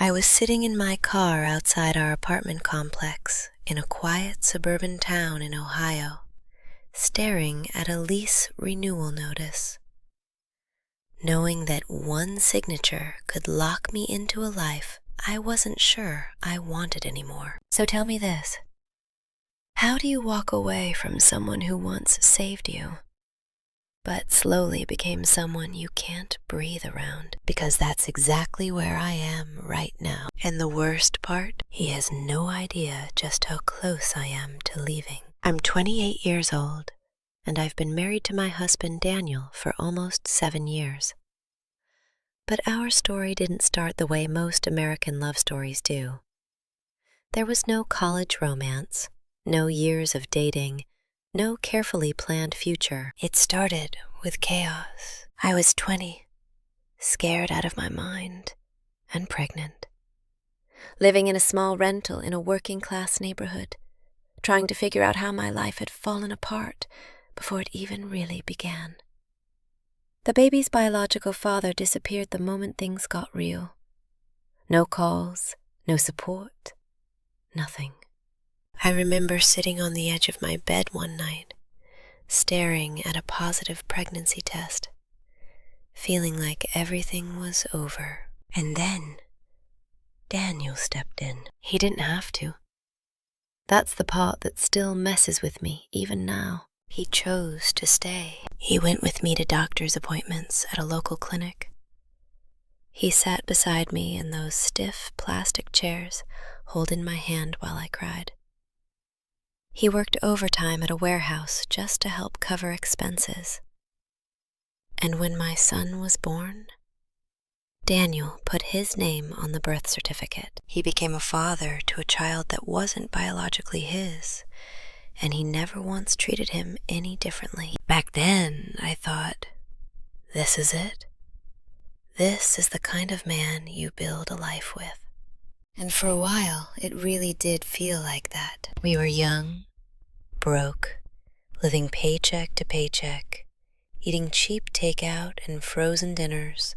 I was sitting in my car outside our apartment complex in a quiet suburban town in Ohio, staring at a lease renewal notice. Knowing that one signature could lock me into a life I wasn't sure I wanted anymore. So tell me this. How do you walk away from someone who once saved you, but slowly became someone you can't breathe around? Because that's exactly where I am right now. And the worst part, he has no idea just how close I am to leaving. I'm 28 years old, and I've been married to my husband Daniel for almost 7 years. But our story didn't start the way most American love stories do. There was no college romance, no years of dating, no carefully planned future. It started with chaos. I was 20, scared out of my mind, and pregnant. Living in a small rental in a working-class neighborhood, trying to figure out how my life had fallen apart before it even really began. The baby's biological father disappeared the moment things got real. No calls, no support, nothing. I remember sitting on the edge of my bed one night, staring at a positive pregnancy test, feeling like everything was over. And then Daniel stepped in. He didn't have to. That's the part that still messes with me even now. He chose to stay. He went with me to doctor's appointments at a local clinic. He sat beside me in those stiff plastic chairs, holding my hand while I cried. He worked overtime at a warehouse just to help cover expenses. And when my son was born, Daniel put his name on the birth certificate. He became a father to a child that wasn't biologically his, and he never once treated him any differently. Back then, I thought, this is it. This is the kind of man you build a life with. And for a while, it really did feel like that. We were young, broke, living paycheck to paycheck, eating cheap takeout and frozen dinners,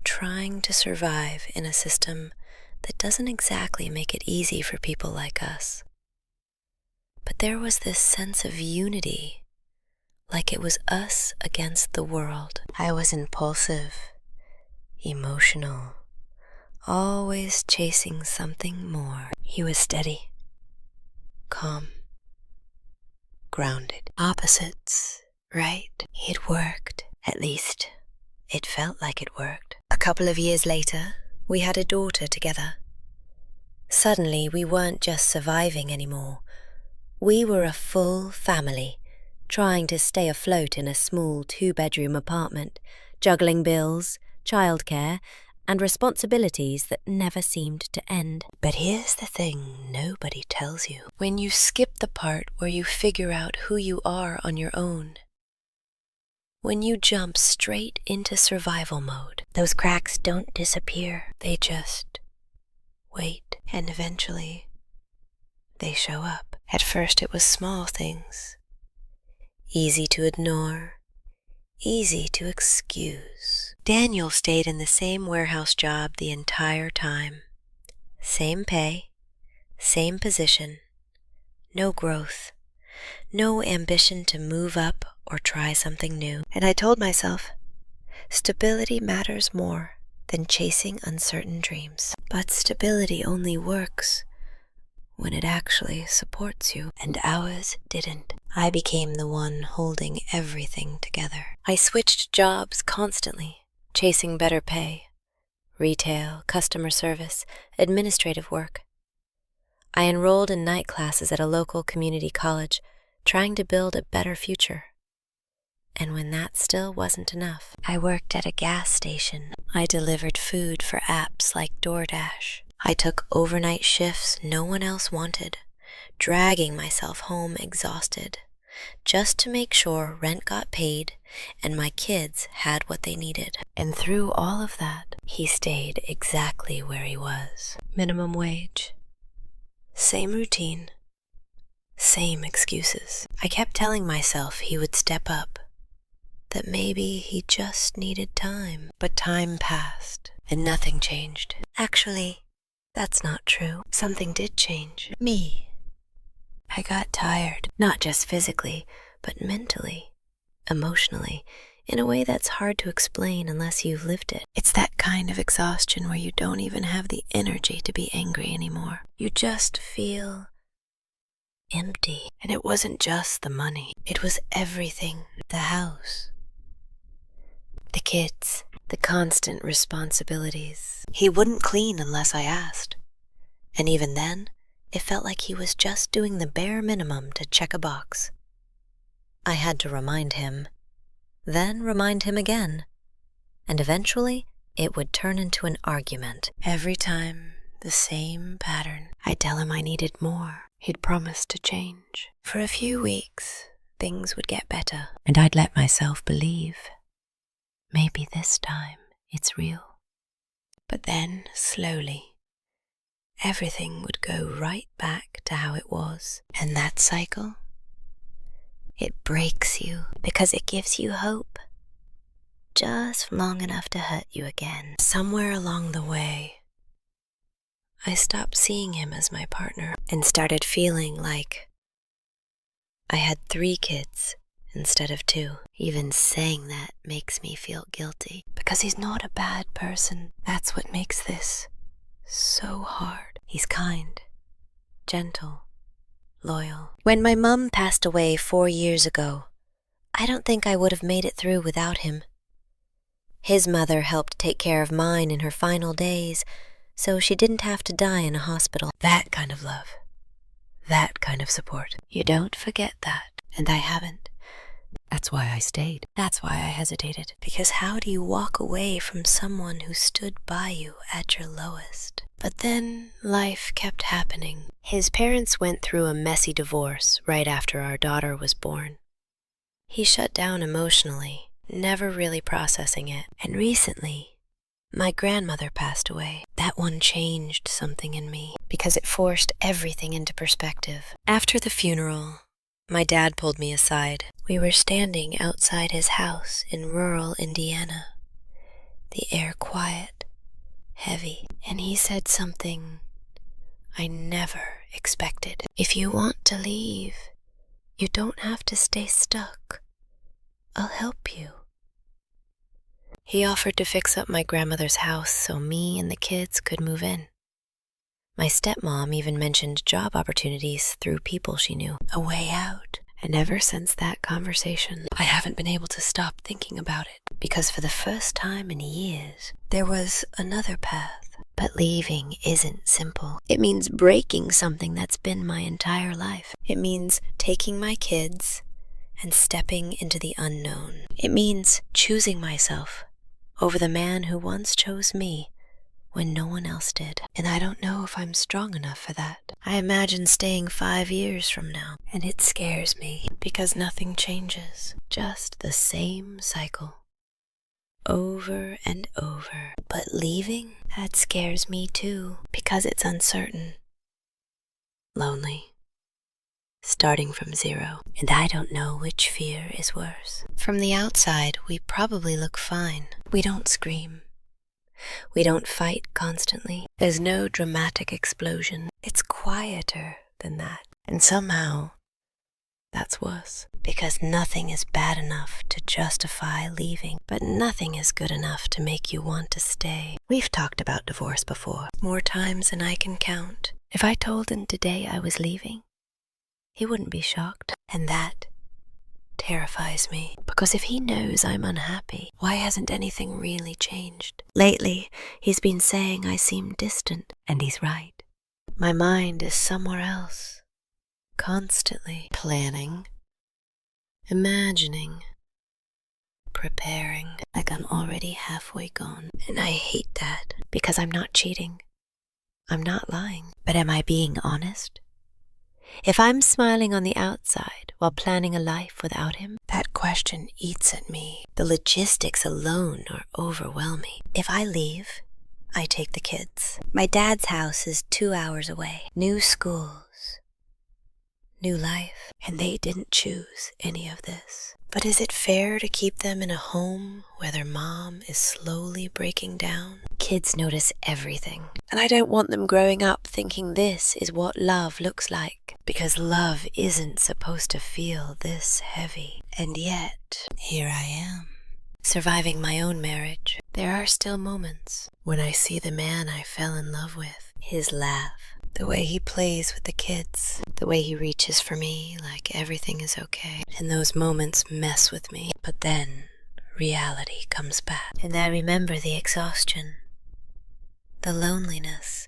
trying to survive in a system that doesn't exactly make it easy for people like us. But there was this sense of unity, like it was us against the world. I was impulsive, emotional, always chasing something more. He was steady, calm, grounded. Opposites, right? It worked. At least, it felt like it worked. A couple of years later, we had a daughter together. Suddenly, we weren't just surviving anymore. We were a full family, trying to stay afloat in a small 2-bedroom apartment, juggling bills, childcare, and responsibilities that never seemed to end. But here's the thing nobody tells you. When you skip the part where you figure out who you are on your own, when you jump straight into survival mode, those cracks don't disappear. They just wait, and eventually they show up. At first it was small things, easy to ignore, easy to excuse. Daniel stayed in the same warehouse job the entire time. Same pay, same position, no growth, no ambition to move up or try something new. And I told myself, stability matters more than chasing uncertain dreams. But stability only works when it actually supports you, and ours didn't. I became the one holding everything together. I switched jobs constantly, chasing better pay, retail, customer service, administrative work. I enrolled in night classes at a local community college, trying to build a better future. And when that still wasn't enough, I worked at a gas station. I delivered food for apps like DoorDash. I took overnight shifts no one else wanted, dragging myself home exhausted, just to make sure rent got paid and my kids had what they needed. And through all of that, he stayed exactly where he was. Minimum wage. Same routine. Same excuses. I kept telling myself he would step up, that maybe he just needed time. But time passed, and nothing changed. Actually, that's not true. Something did change. Me. I got tired, not just physically, but mentally, emotionally, in a way that's hard to explain unless you've lived it. It's that kind of exhaustion where you don't even have the energy to be angry anymore. You just feel empty. And it wasn't just the money. It was everything. The house, the kids, the constant responsibilities. He wouldn't clean unless I asked. And even then, it felt like he was just doing the bare minimum to check a box. I had to remind him, then remind him again. And eventually, it would turn into an argument. Every time, the same pattern. I'd tell him I needed more. He'd promised to change. For a few weeks, things would get better. And I'd let myself believe. Maybe this time, it's real. But then, slowly, everything would go right back to how it was. And that cycle, it breaks you because it gives you hope. Just long enough to hurt you again. Somewhere along the way, I stopped seeing him as my partner and started feeling like I had 3 kids instead of 2. Even saying that makes me feel guilty because he's not a bad person. That's what makes this so hard. He's kind, gentle, loyal. When my mom passed away 4 years ago, I don't think I would have made it through without him. His mother helped take care of mine in her final days, so she didn't have to die in a hospital. That kind of love, that kind of support. You don't forget that, and I haven't. That's why I stayed. That's why I hesitated. Because how do you walk away from someone who stood by you at your lowest? But then life kept happening. His parents went through a messy divorce right after our daughter was born. He shut down emotionally, never really processing it. And recently, my grandmother passed away. That one changed something in me because it forced everything into perspective. After the funeral, my dad pulled me aside. We were standing outside his house in rural Indiana, the air quiet, heavy, and he said something I never expected. If you want to leave, you don't have to stay stuck. I'll help you. He offered to fix up my grandmother's house so me and the kids could move in. My stepmom even mentioned job opportunities through people she knew, a way out. And ever since that conversation, I haven't been able to stop thinking about it. Because for the first time in years, there was another path. But leaving isn't simple. It means breaking something that's been my entire life. It means taking my kids and stepping into the unknown. It means choosing myself over the man who once chose me when no one else did. And I don't know if I'm strong enough for that. I imagine staying 5 years from now, and it scares me because nothing changes. Just the same cycle, over and over. But leaving, that scares me too, because it's uncertain, lonely, starting from zero. And I don't know which fear is worse. From the outside, we probably look fine. We don't scream. We don't fight constantly. There's no dramatic explosion. It's quieter than that. And somehow, that's worse. Because nothing is bad enough to justify leaving, but nothing is good enough to make you want to stay. We've talked about divorce before, more times than I can count. If I told him today I was leaving, he wouldn't be shocked. And that terrifies me. Because if he knows I'm unhappy, why hasn't anything really changed? Lately, he's been saying I seem distant, and he's right. My mind is somewhere else, constantly planning, imagining, preparing, like I'm already halfway gone. And I hate that, because I'm not cheating. I'm not lying. But am I being honest? If I'm smiling on the outside while planning a life without him, that question eats at me. The logistics alone are overwhelming. If I leave, I take the kids. My dad's house is 2 hours away. New schools, new life, and they didn't choose any of this. But is it fair to keep them in a home where their mom is slowly breaking down? Kids notice everything, and I don't want them growing up thinking this is what love looks like, because love isn't supposed to feel this heavy. And yet, here I am, surviving my own marriage. There are still moments when I see the man I fell in love with, his laugh, the way he plays with the kids, the way he reaches for me like everything is okay. And those moments mess with me. But then reality comes back, and I remember the exhaustion, the loneliness,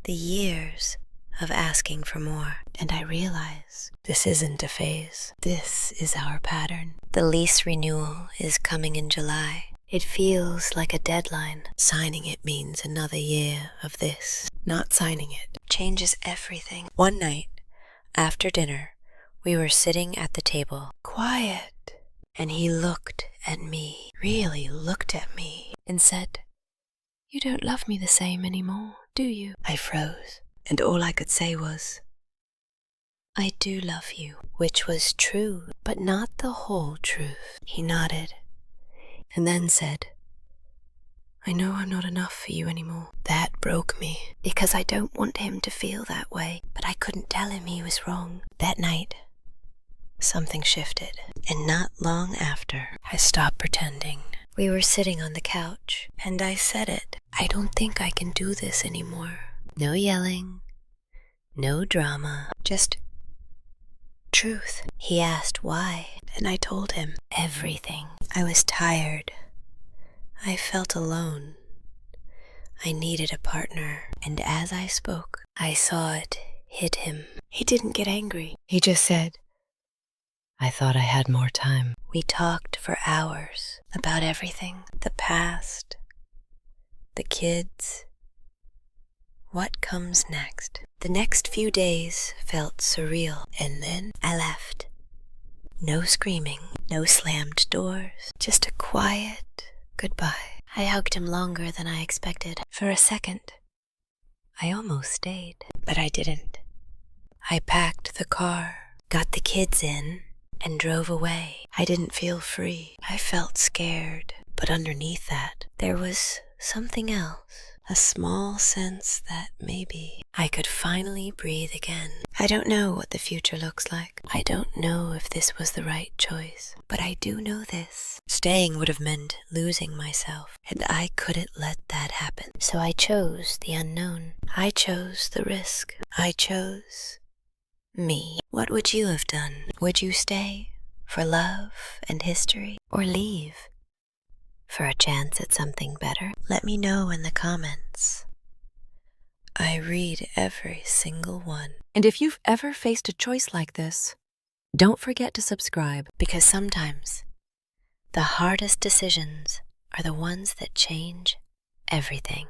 the years of asking for more. And I realize this isn't a phase. This is our pattern. The lease renewal is coming in July. It feels like a deadline. Signing it means another year of this. Not signing it changes everything. One night, after dinner, we were sitting at the table, quiet, and he looked at me, really looked at me, and said, "You don't love me the same anymore, do you?" I froze, and all I could say was, "I do love you," which was true, but not the whole truth. He nodded, and then said, "I know I'm not enough for you anymore." That broke me, because I don't want him to feel that way, but I couldn't tell him he was wrong. That night, something shifted, and not long after, I stopped pretending. We were sitting on the couch, and I said it. I don't think I can do this anymore. No yelling, no drama, just truth. He asked why, and I told him everything. I was tired. I felt alone. I needed a partner, and as I spoke, I saw it hit him. He didn't get angry. He just said, "I thought I had more time." We talked for hours about everything, the past, the kids, what comes next. The next few days felt surreal, and then I left. No screaming, no slammed doors, just a quiet goodbye. I hugged him longer than I expected. For a second, I almost stayed, but I didn't. I packed the car, got the kids in, and drove away. I didn't feel free. I felt scared, but underneath that, there was something else. A small sense that maybe I could finally breathe again. I don't know what the future looks like. I don't know if this was the right choice. But I do know this. Staying would have meant losing myself, and I couldn't let that happen. So I chose the unknown. I chose the risk. I chose me. What would you have done? Would you stay for love and history, or leave for a chance at something better? Let me know in the comments. I read every single one. And if you've ever faced a choice like this, don't forget to subscribe. Because sometimes the hardest decisions are the ones that change everything.